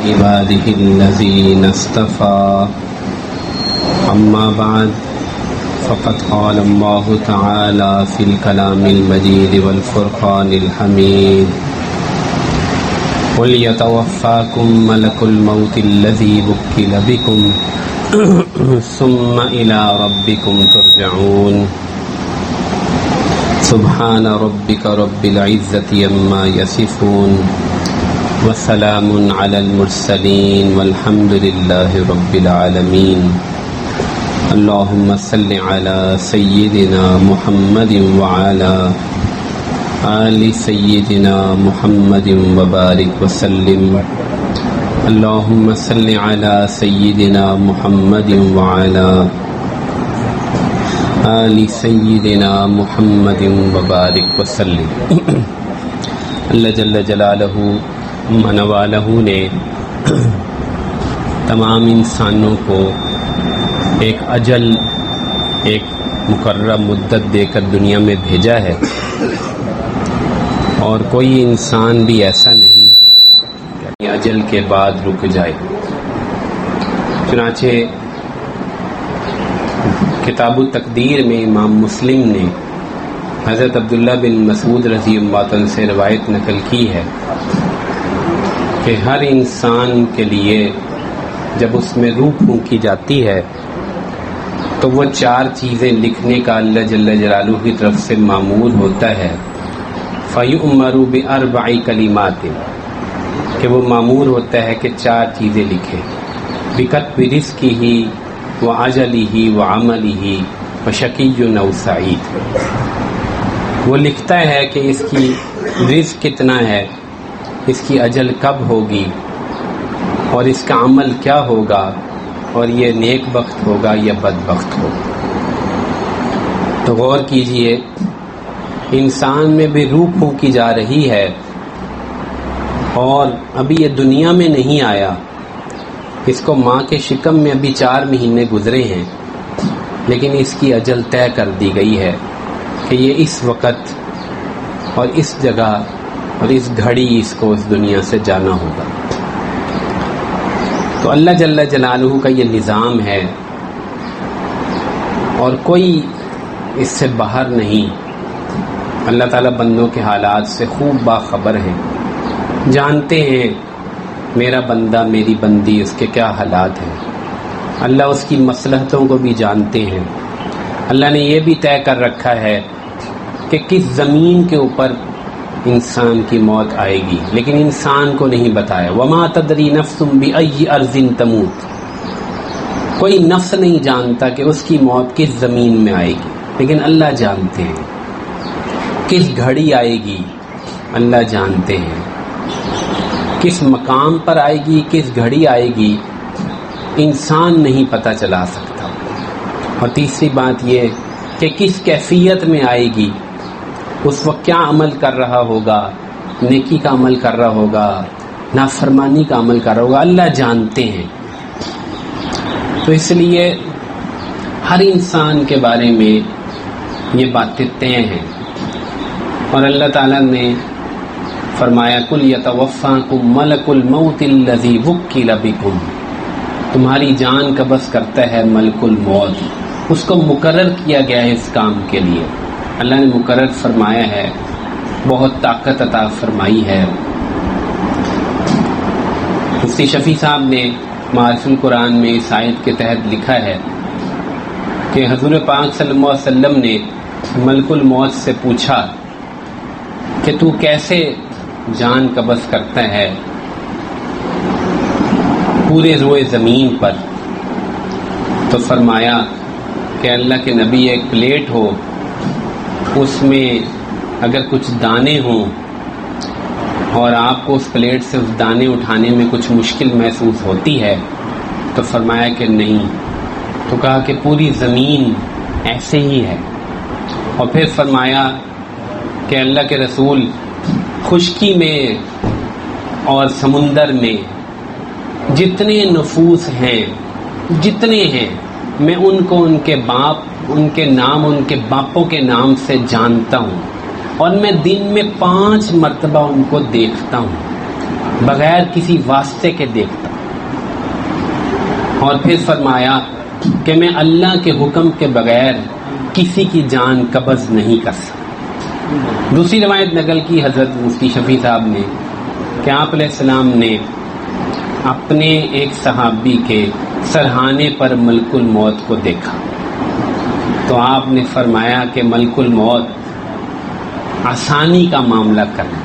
عباده الذين اصطفى أما بعد فقد قال الله تعالى في الكلام المجيد والفرقان الحميد قل يتوفاكم ملك الموت الذي وكل بكم ثم إلى ربكم ترجعون سبحان ربك رب العزة عما يصفون وسلام على المرسلين والحمد لله رب العالمين اللهم صل على سيدنا محمد وعلى آل سيدنا محمد وبارك وسلم اللهم صل على سيدنا محمد وعلى آل سيدنا محمد وبارك وسلم اللہ جل جلالہ منوالہ نے تمام انسانوں کو ایک اجل، ایک مقررہ مدت دے کر دنیا میں بھیجا ہے، اور کوئی انسان بھی ایسا نہیں کہ اجل کے بعد رک جائے۔ چنانچہ کتاب التقدیر میں امام مسلم نے حضرت عبداللہ بن مسعود رضی اللہ عنہ سے روایت نقل کی ہے کہ ہر انسان کے لیے جب اس میں روح پھونکی جاتی ہے تو وہ 4 چیزیں لکھنے کا اللہ جل جلالہ کی طرف سے مامور ہوتا ہے۔ فَيُؤْمَرُ بِأَرْبَعِ كَلِمَاتٍ، کہ وہ مامور ہوتا ہے کہ 4 چیزیں لکھے، بِكَتْبِ رِزْقِهِ وَعَجَلِهِ وَعَمَلِهِ وَشَقِيٌّ أَوْ سَعِيدٌ۔ وہ لکھتا ہے کہ اس کی رزق کتنا ہے، اس کی اجل کب ہوگی، اور اس کا عمل کیا ہوگا، اور یہ نیک بخت ہوگا یا بدبخت ہوگا۔ تو غور کیجئے، انسان میں بھی روح پھونکی جا رہی ہے اور ابھی یہ دنیا میں نہیں آیا، اس کو ماں کے شکم میں ابھی 4 مہینے گزرے ہیں، لیکن اس کی اجل طے کر دی گئی ہے کہ یہ اس وقت اور اس جگہ اور اس گھڑی اس کو اس دنیا سے جانا ہوگا۔ تو اللہ جل جلالہ کا یہ نظام ہے اور کوئی اس سے باہر نہیں۔ اللہ تعالیٰ بندوں کے حالات سے خوب باخبر ہیں، جانتے ہیں میرا بندہ، میری بندی، اس کے کیا حالات ہیں۔ اللہ اس کی مصلحتوں کو بھی جانتے ہیں۔ اللہ نے یہ بھی طے کر رکھا ہے کہ کس زمین کے اوپر انسان کی موت آئے گی، لیکن انسان کو نہیں بتایا۔ وَمَا تَدْرِي نَفْسٌ بِأَيِّ أَرْضٍ تَمُوتُ، کوئی نفس نہیں جانتا کہ اس کی موت کس زمین میں آئے گی، لیکن اللہ جانتے ہیں۔ کس گھڑی آئے گی اللہ جانتے ہیں، کس مقام پر آئے گی، کس گھڑی آئے گی انسان نہیں پتہ چلا سکتا۔ اور تیسری بات یہ کہ کس کیفیت میں آئے گی، اس وقت کیا عمل کر رہا ہوگا، نیکی کا عمل کر رہا ہوگا، نافرمانی کا عمل کر رہا ہوگا، اللہ جانتے ہیں۔ تو اس لیے ہر انسان کے بارے میں یہ باتیں طے ہیں، اور اللہ تعالیٰ نے فرمایا قُلْ يَتَوَفَّاكُمْ مَلَكُ الْمَوْتِ الَّذِي وُكِّلَ بِكُمْ، تمہاری جان قبض کرتا ہے ملک الموت، اس کو مقرر کیا گیا ہے اس کام کے لیے۔ اللہ نے مقرر فرمایا ہے، بہت طاقت عطا فرمائی ہے۔ مفتی شفیع صاحب نے معارف القرآن میں اس آیت کے تحت لکھا ہے کہ حضور پاک صلی اللہ علیہ وسلم نے ملک الموت سے پوچھا کہ تو کیسے جان قبض کرتا ہے پورے روئے زمین پر؟ تو فرمایا کہ اللہ کے نبی، ایک پلیٹ ہو، اس میں اگر کچھ دانے ہوں اور آپ کو اس پلیٹ سے اس دانے اٹھانے میں کچھ مشکل محسوس ہوتی ہے، تو فرمایا کہ نہیں۔ تو کہا کہ پوری زمین ایسے ہی ہے۔ اور پھر فرمایا کہ اللہ کے رسول، خشکی میں اور سمندر میں جتنے نفوس ہیں، جتنے ہیں، میں ان کو ان کے باپ، ان کے نام، ان کے باپوں کے نام سے جانتا ہوں، اور میں دن میں 5 مرتبہ ان کو دیکھتا ہوں۔ بغیر کسی واسطے کے دیکھتا. اور پھر فرمایا کہ میں اللہ کے حکم کے بغیر کسی کی جان قبض نہیں کر سکتا. دوسری روایت نقل کی حضرت مفتی شفیع صاحب نے کہ آپ علیہ السلام نے اپنے ایک صحابی کے سرہانے پر ملک الموت کو دیکھا تو آپ نے فرمایا کہ ملک الموت آسانی کا معاملہ کرنا.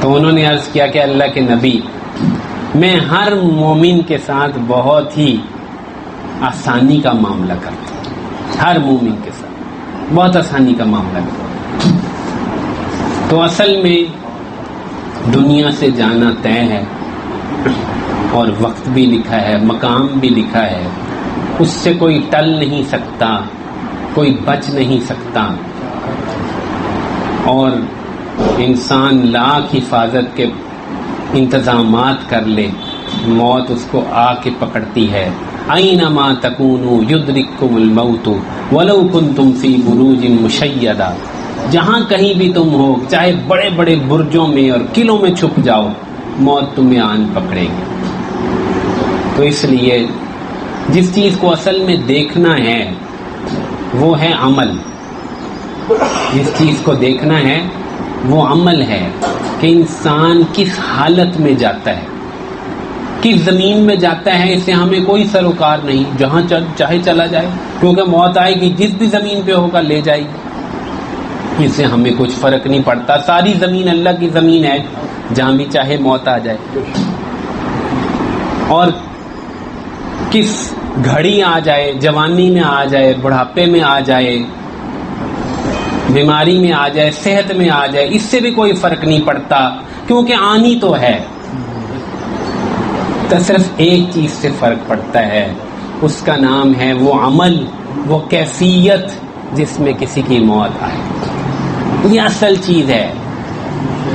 تو انہوں نے عرض کیا کہ اللہ کے نبی، میں ہر مومن کے ساتھ بہت ہی آسانی کا معاملہ کرتا ہوں، ہر مومن کے ساتھ بہت آسانی کا معاملہ کرتا ہوں. تو اصل میں دنیا سے جانا طے ہے اور وقت بھی لکھا ہے، مقام بھی لکھا ہے، اس سے کوئی ٹل نہیں سکتا، کوئی بچ نہیں سکتا. اور انسان لاکھ حفاظت کے انتظامات کر لے، موت اس کو آ کے پکڑتی ہے. اینما تکونوا یدرککم الموت ولو کنتم فی بروج مشیدہ. جہاں کہیں بھی تم ہو، چاہے بڑے بڑے برجوں میں اور قلعوں میں چھپ جاؤ، موت تمہیں آن پکڑے گی. تو اس لیے جس چیز کو اصل میں دیکھنا ہے وہ ہے عمل. جس چیز کو دیکھنا ہے وہ عمل ہے کہ انسان کس حالت میں جاتا ہے، کس زمین میں جاتا ہے. اس سے ہمیں کوئی سروکار نہیں، جہاں چاہے چلا جائے، کیونکہ موت آئے گی، جس بھی زمین پہ ہوگا لے جائے گی. اس سے ہمیں کچھ فرق نہیں پڑتا. ساری زمین اللہ کی زمین ہے، جہاں بھی چاہے موت آ جائے. اور کس گھڑی آ جائے، جوانی میں آ جائے، بڑھاپے میں آ جائے، بیماری میں آ جائے، صحت میں آ جائے، اس سے بھی کوئی فرق نہیں پڑتا، کیونکہ آنی تو ہے. تو صرف ایک چیز سے فرق پڑتا ہے، اس کا نام ہے وہ عمل، وہ کیفیت جس میں کسی کی موت آئے. یہ اصل چیز ہے.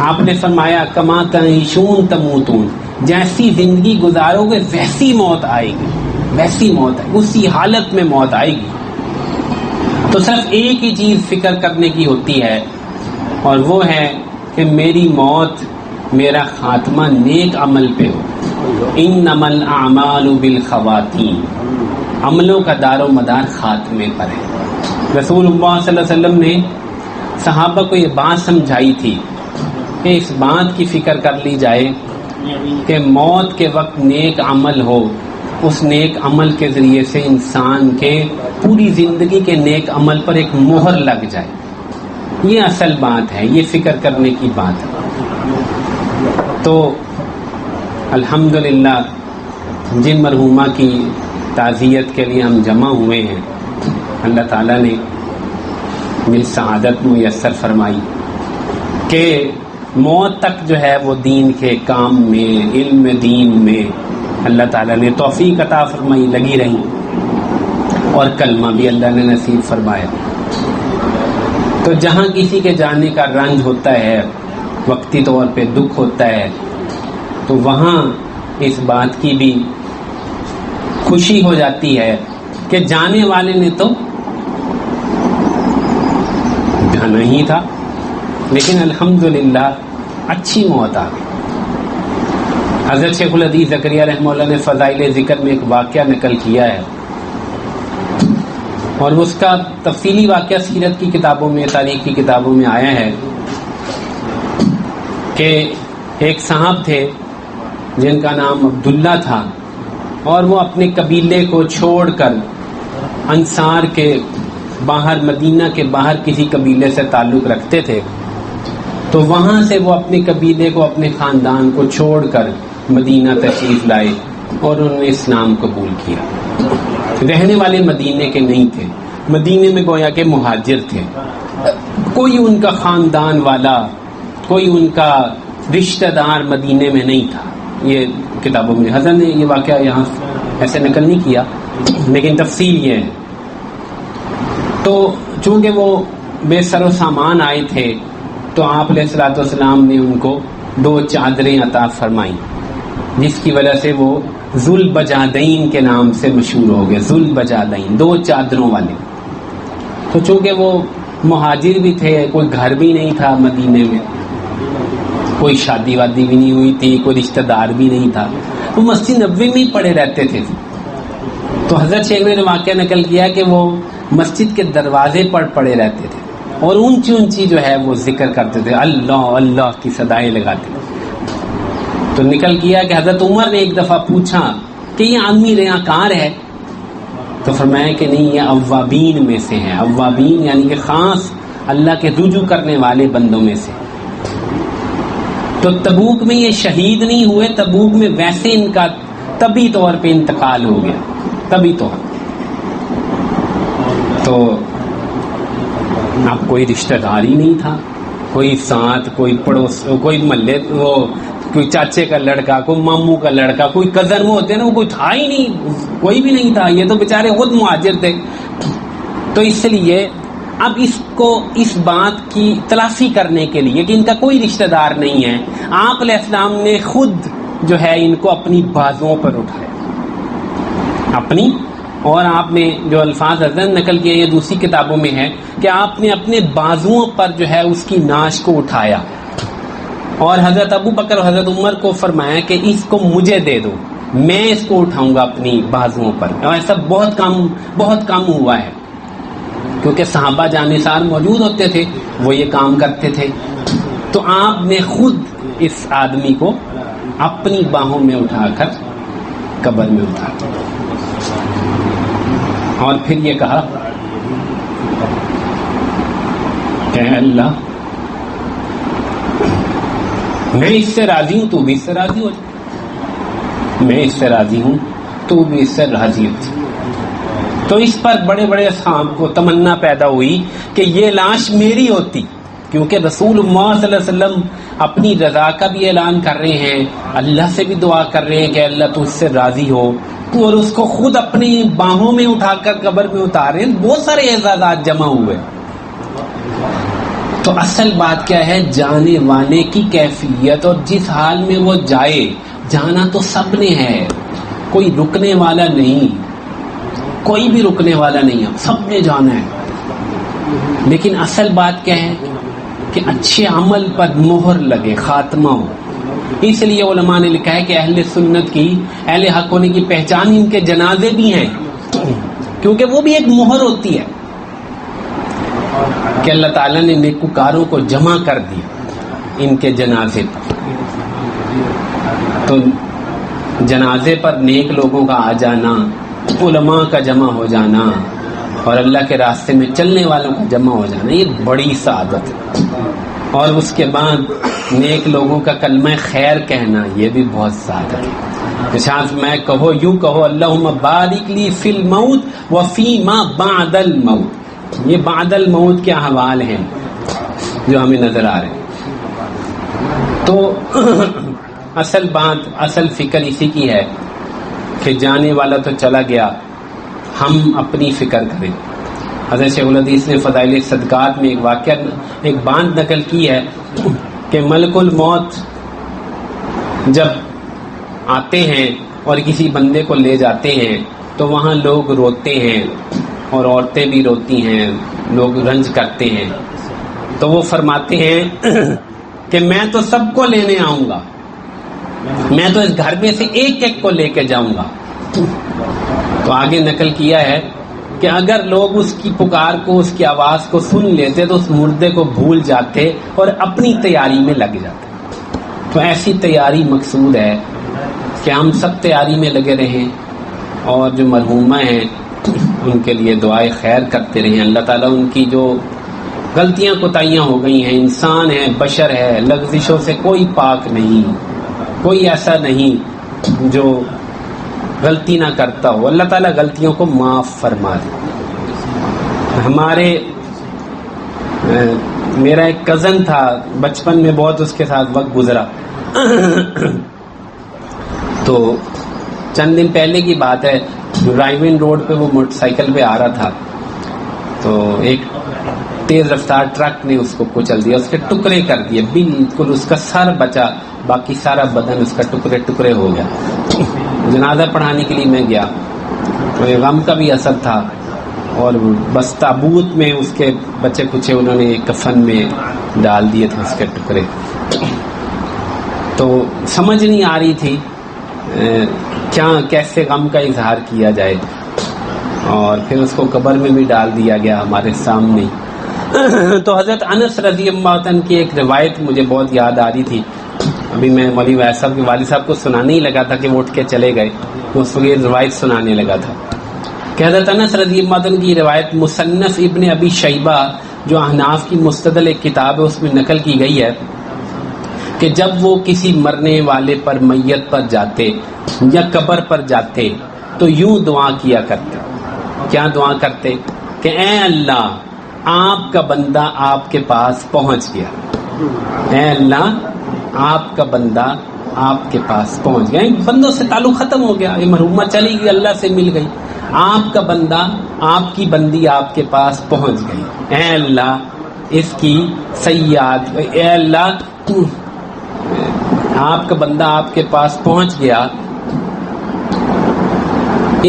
آپ نے فرمایا کما تعیشون تموتون، جیسی زندگی گزارو گے ویسی موت آئے گی، ویسی موت آئے گی، اسی حالت میں موت آئے گی. تو صرف ایک ہی چیز فکر کرنے کی ہوتی ہے، اور وہ ہے کہ میری موت، میرا خاتمہ نیک عمل پہ ہو. انما الاعمال بالخواتیم، عملوں کا دار و مدار خاتمے پر ہے. رسول اللہ صلی اللہ علیہ وسلم نے صحابہ کو یہ بات سمجھائی تھی کہ اس بات کی فکر کر لی جائے کہ موت کے وقت نیک عمل ہو، اس نیک عمل کے ذریعے سے انسان کے پوری زندگی کے نیک عمل پر ایک مہر لگ جائے. یہ اصل بات ہے، یہ فکر کرنے کی بات ہے. تو الحمدللہ جن مرحومہ کی تعزیت کے لیے ہم جمع ہوئے ہیں، اللہ تعالیٰ نے یہ سعادت میسر فرمائی کہ موت تک جو ہے وہ دین کے کام میں، علم دین میں اللہ تعالیٰ نے توفیق عطا فرمائی، لگی رہی، اور کلمہ بھی اللہ نے نصیب فرمایا. تو جہاں کسی کے جانے کا رنج ہوتا ہے، وقتی طور پہ دکھ ہوتا ہے، تو وہاں اس بات کی بھی خوشی ہو جاتی ہے کہ جانے والے نے تو جانا ہی تھا، لیکن الحمدللہ اچھی موت آ گئی. حضرت شیخ الحدیث زکریا رحمہ اللہ نے فضائل ذکر میں ایک واقعہ نقل کیا ہے، اور اس کا تفصیلی واقعہ سیرت کی کتابوں میں، تاریخ کی کتابوں میں آیا ہے کہ ایک صاحب تھے جن کا نام عبداللہ تھا، اور وہ اپنے قبیلے کو چھوڑ کر انصار کے باہر، مدینہ کے باہر کسی قبیلے سے تعلق رکھتے تھے. تو وہاں سے وہ اپنے قبیلے کو، اپنے خاندان کو چھوڑ کر مدینہ تشریف لائے اور انہوں نے اسلام قبول کیا. رہنے والے مدینے کے نہیں تھے، مدینے میں گویا کہ مہاجر تھے. کوئی ان کا خاندان والا، کوئی ان کا رشتہ دار مدینے میں نہیں تھا. یہ کتابوں میں حضرت نے یہ واقعہ یہاں ایسے نقل نہیں کیا، لیکن تفصیل یہ ہے. تو چونکہ وہ بے سر و سامان آئے تھے، تو آپ علیہ الصلوۃ والسلام نے ان کو 2 چادریں عطا فرمائیں، جس کی وجہ سے وہ ذوالبجادین کے نام سے مشہور ہو گئے. ذوالبجادین، 2 چادروں والے. تو چونکہ وہ مہاجر بھی تھے، کوئی گھر بھی نہیں تھا مدینے میں، کوئی شادی وادی بھی نہیں ہوئی تھی، کوئی رشتہ دار بھی نہیں تھا، وہ مسجد نبوی میں ہی پڑے رہتے تھے. تو حضرت شیخ نے واقعہ نقل کیا کہ وہ مسجد کے دروازے پر پڑے رہتے تھے اور اونچی اونچی جو ہے وہ ذکر کرتے تھے، اللہ اللہ کی صدائیں لگاتے تھے. تو نکل گیا کہ حضرت عمر نے ایک دفعہ پوچھا کہ یہ آدمی ریاکار ہے؟ تو فرمایا کہ نہیں، یہ اوابین میں سے ہیں. اوابین یعنی کہ خاص اللہ کے رجوع کرنے والے بندوں میں سے. تو تبوک میں یہ شہید نہیں ہوئے، تبوک میں ویسے ان کا طبی طور پہ انتقال ہو گیا، طبی طور. تو اب کوئی رشتہ دار ہی نہیں تھا، کوئی ساتھ، کوئی پڑوس، کوئی محلے، وہ کوئی چاچے کا لڑکا، کوئی ماموں کا لڑکا، کوئی کزن وہ ہوتے ہیں نا، وہ کوئی تھا ہی نہیں، کوئی بھی نہیں تھا. یہ تو بیچارے خود مہاجر تھے. تو اس لیے اب اس بات کی تلافی کرنے کے لیے کہ ان کا کوئی رشتہ دار نہیں ہے، آپ علیہ السلام نے خود جو ہے ان کو اپنی بازوؤں پر اٹھایا اپنی. اور آپ نے جو الفاظ حضرت نقل کیے یہ دوسری کتابوں میں ہے کہ آپ نے اپنے بازوؤں پر جو ہے اس کی ناش کو اٹھایا اور حضرت ابو بکر اور حضرت عمر کو فرمایا کہ اس کو مجھے دے دو، میں اس کو اٹھاؤں گا اپنی بازوؤں پر. اور ایسا بہت کم ہوا ہے کیونکہ صحابہ جانثار موجود ہوتے تھے، وہ یہ کام کرتے تھے. تو آپ نے خود اس آدمی کو اپنی باہوں میں اٹھا کر قبر میں اتارا اور پھر یہ کہا کہ اللہ میں اس سے راضی ہوں، تو بھی اس سے راضی ہو جا. میں اس سے راضی ہوں، تو بھی اس سے راضی ہو جا. تو اس پر بڑے بڑے اصحاب کو تمنا پیدا ہوئی کہ یہ لاش میری ہوتی، کیونکہ رسول اللہ صلی اللہ علیہ وسلم اپنی رضا کا بھی اعلان کر رہے ہیں، اللہ سے بھی دعا کر رہے ہیں کہ اللہ تو اس سے راضی ہو، اور اس کو خود اپنی باہوں میں اٹھا کر قبر میں اتارے. بہت سارے اعزازات جمع ہوئے. تو اصل بات کیا ہے؟ جانے والے کی کیفیت، اور جس حال میں وہ جائے، جانا تو سب نے ہے، کوئی رکنے والا نہیں، کوئی بھی رکنے والا نہیں ہے، سب نے جانا ہے. لیکن اصل بات کیا ہے کہ اچھے عمل پر مہر لگے، خاتمہ ہو. اس لیے علماء نے لکھا ہے کہ اہل سنت کی، اہل حق ہونے کی پہچان ان کے جنازے بھی ہیں، کیونکہ وہ بھی ایک مہر ہوتی ہے کہ اللہ تعالیٰ نے نیکوکاروں کو جمع کر دیا ان کے جنازے پر. تو جنازے پر نیک لوگوں کا آ جانا، علماء کا جمع ہو جانا اور اللہ کے راستے میں چلنے والوں کا جمع ہو جانا، یہ بڑی سعادت ہے. اور اس کے بعد نیک لوگوں کا کلمہ خیر کہنا، یہ بھی بہت سعادت ہے. شاید میں یوں کہو اللہم بارک لی فی الموت وفی ما بعد الموت. یہ بعد الموت کے احوال ہیں جو ہمیں نظر آ رہے ہیں. تو اصل بات، اصل فکر اسی کی ہے کہ جانے والا تو چلا گیا، ہم اپنی فکر کریں. حضرت شیخ الحدیث نے فضائل صدقات میں ایک واقعہ، ایک بات نقل کی ہے کہ ملک الموت جب آتے ہیں اور کسی بندے کو لے جاتے ہیں تو وہاں لوگ روتے ہیں اور عورتیں بھی روتی ہیں، لوگ رنج کرتے ہیں. تو وہ فرماتے ہیں کہ میں تو سب کو لینے آؤں گا، میں تو اس گھر میں سے ایک ایک کو لے کے جاؤں گا. تو آگے نقل کیا ہے کہ اگر لوگ اس کی پکار کو، اس کی آواز کو سن لیتے تو اس مردے کو بھول جاتے اور اپنی تیاری میں لگ جاتے. تو ایسی تیاری مقصود ہے کہ ہم سب تیاری میں لگے رہیں اور جو مرحومہ ہیں ان کے لیے دعائے خیر کرتے رہیں. اللہ تعالیٰ ان کی جو غلطیاں کوتاہیاں ہو گئی ہیں، انسان ہے، بشر ہے، لغزشوں سے کوئی پاک نہیں، کوئی ایسا نہیں جو غلطی نہ کرتا ہو. اللہ تعالیٰ غلطیوں کو معاف فرما دے. میرا ایک کزن تھا، بچپن میں بہت اس کے ساتھ وقت گزرا. تو چند دن پہلے کی بات ہے، ڈرائیونگ روڈ پہ وہ موٹر سائیکل پہ آ رہا تھا تو ایک تیز رفتار ٹرک نے اس کو کچل دیا، اس کے ٹکڑے کر دیے، بالکل اس کا سر بچا، باقی سارا بدن اس کا ٹکڑے ٹکڑے ہو گیا. جنازہ پڑھانے کے لیے میں گیا تو غم کا بھی اثر تھا، اور بس تابوت میں اس کے بچے کچے انہوں نے کفن میں ڈال دیے تھے اس کے ٹکڑے. تو سمجھ نہیں آ رہی تھی کیسے غم کا اظہار کیا جائے، اور پھر اس کو قبر میں بھی ڈال دیا گیا ہمارے سامنے. تو حضرت انس رضی اللہ عنہ کی ایک روایت مجھے بہت یاد آ رہی تھی. ابھی میں مولوی ویس صاحب کے والد صاحب کو سنانے ہی لگا تھا کہ وہ اٹھ کے چلے گئے، اس کو یہ روایت سنانے لگا تھا کہ حضرت انس رضی اللہ عنہ کی روایت مصنف ابن ابی شیبہ جو احناف کی مستدل ایک کتاب ہے اس میں نقل کی گئی ہے کہ جب وہ کسی مرنے والے پر، میت پر جاتے یا قبر پر جاتے تو یوں دعا کیا کرتے. کیا دعا کرتے؟ کہ اے اللہ آپ کا بندہ آپ کے پاس پہنچ گیا، اے اللہ آپ کا بندہ آپ کے پاس پہنچ گیا. بندوں سے تعلق ختم ہو گیا، یہ مرحومہ چلی گئی، اللہ سے مل گئی. آپ کا بندہ، آپ کی بندی آپ کے پاس پہنچ گئی، اے اللہ اس کی سیئات، اے اللہ آپ کا بندہ آپ کے پاس پہنچ گیا،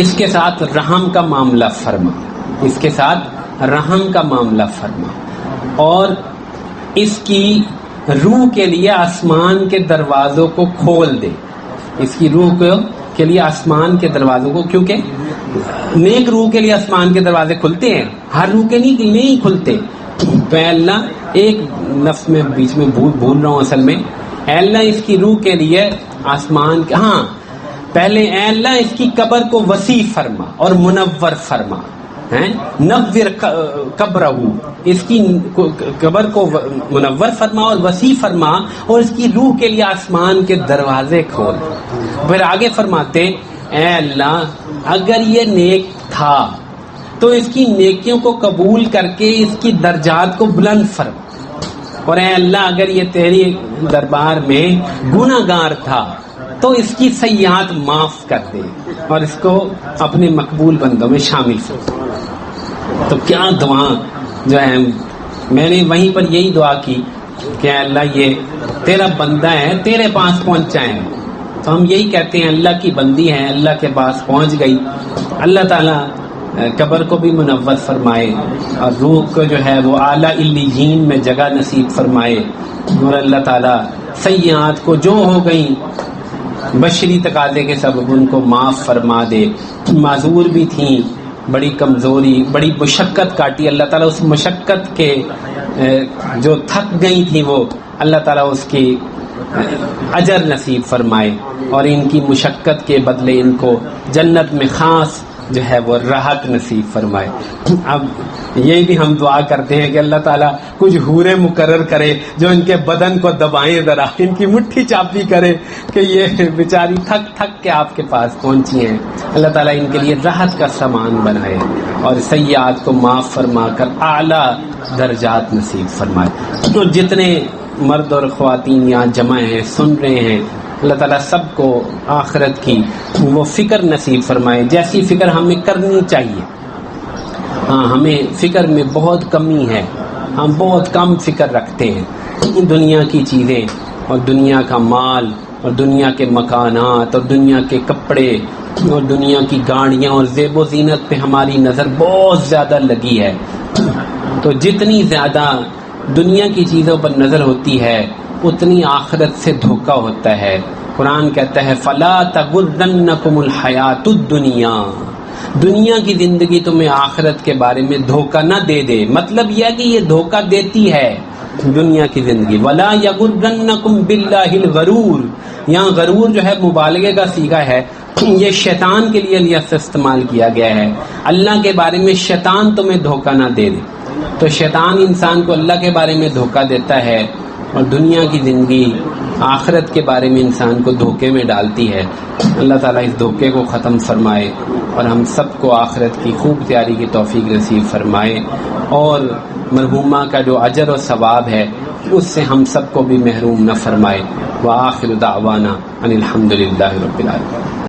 اس کے ساتھ رحم کا معاملہ فرما، اس کے ساتھ رحم کا معاملہ فرما، اور اس کی روح کے لیے آسمان کے دروازوں کو کھول دے. اس کی روح کے لیے آسمان کے دروازوں کو، کیونکہ نیک روح کے لیے آسمان کے دروازے کھلتے ہیں، ہر روح کے نہیں کھلتے. تو اے اللہ، ایک لفظ میں بیچ میں بھول رہا ہوں اصل میں، اے اللہ اس کی روح کے لیے آسمان کے، ہاں پہلے اے اللہ اس کی قبر کو وسیع فرما اور منور فرما، نور قبرہ، اس کی قبر کو منور فرما اور وسیع فرما، اور اس کی روح کے لیے آسمان کے دروازے کھول. پھر آگے فرماتے اے اللہ اگر یہ نیک تھا تو اس کی نیکیوں کو قبول کر کے اس کی درجات کو بلند فرما، اور اے اللہ اگر یہ تیری دربار میں گناہگار تھا تو اس کی سیئات معاف کر دے اور اس کو اپنے مقبول بندوں میں شامل کر. تو کیا دعا جو ہے، میں نے وہیں پر یہی دعا کی کہ اے اللہ یہ تیرا بندہ ہے، تیرے پاس پہنچا ہے. تو ہم یہی کہتے ہیں اللہ کی بندی ہے، اللہ کے پاس پہنچ گئی. اللہ تعالیٰ قبر کو بھی منور فرمائے اور روح کو جو ہے وہ اعلیٰ علیین میں جگہ نصیب فرمائے، اور اللہ تعالیٰ سیئات کو جو ہو گئیں بشری تقاضے کے سبب ان کو معاف فرما دے. معذور بھی تھیں، بڑی کمزوری، بڑی مشقت کاٹی، اللہ تعالیٰ اس مشقت کے جو تھک گئی تھی وہ اللہ تعالیٰ اس کی اجر نصیب فرمائے، اور ان کی مشقت کے بدلے ان کو جنت میں خاص جو ہے وہ راحت نصیب فرمائے. اب یہ بھی ہم دعا کرتے ہیں کہ اللہ تعالیٰ کچھ حوریں مقرر کرے جو ان کے بدن کو دبائیں، ذرا ان کی مٹھی چاپی کرے کہ یہ بیچاری تھک تھک کے آپ کے پاس پہنچی ہیں. اللہ تعالیٰ ان کے لیے راحت کا سامان بنائے اور سیئات کو معاف فرما کر اعلیٰ درجات نصیب فرمائے. تو جتنے مرد اور خواتین یہاں جمع ہیں، سن رہے ہیں، اللہ تعالیٰ سب کو آخرت کی وہ فکر نصیب فرمائے جیسی فکر ہمیں کرنی چاہیے. ہاں ہمیں فکر میں بہت کمی ہے، ہم بہت کم فکر رکھتے ہیں دنیا کی چیزیں اور دنیا کا مال اور دنیا کے مکانات اور دنیا کے کپڑے اور دنیا کی گاڑیاں اور زیب و زینت پہ ہماری نظر بہت زیادہ لگی ہے. تو جتنی زیادہ دنیا کی چیزوں پر نظر ہوتی ہے اتنی آخرت سے دھوکہ ہوتا ہے. قرآن کہتا ہے فَلَا تَغُرَّنَّكُمُ الْحَيَاةُ الدُّنْيَا، دنیا کی زندگی تمہیں آخرت کے بارے میں دھوکہ نہ دے دے. مطلب یہ کہ یہ دھوکہ دیتی ہے دنیا کی زندگی. وَلَا يَغُرَّنَّكُمْ بِاللَّهِ الْغَرُورُ، یہاں غرور جو ہے مبالغے کا صیغہ ہے، یہ شیطان کے لیے لفظ استعمال کیا گیا ہے. اللہ کے بارے میں شیطان تمہیں دھوکہ نہ دے دے. تو شیطان انسان کو اللہ کے بارے میں دھوکہ دیتا ہے اور دنیا کی زندگی آخرت کے بارے میں انسان کو دھوکے میں ڈالتی ہے. اللہ تعالیٰ اس دھوکے کو ختم فرمائے اور ہم سب کو آخرت کی خوب تیاری کی توفیق نصیب فرمائے، اور مرحومہ کا جو اجر و ثواب ہے اس سے ہم سب کو بھی محروم نہ فرمائے. وآخر دعوانا ان الحمد للہ رب العالمین.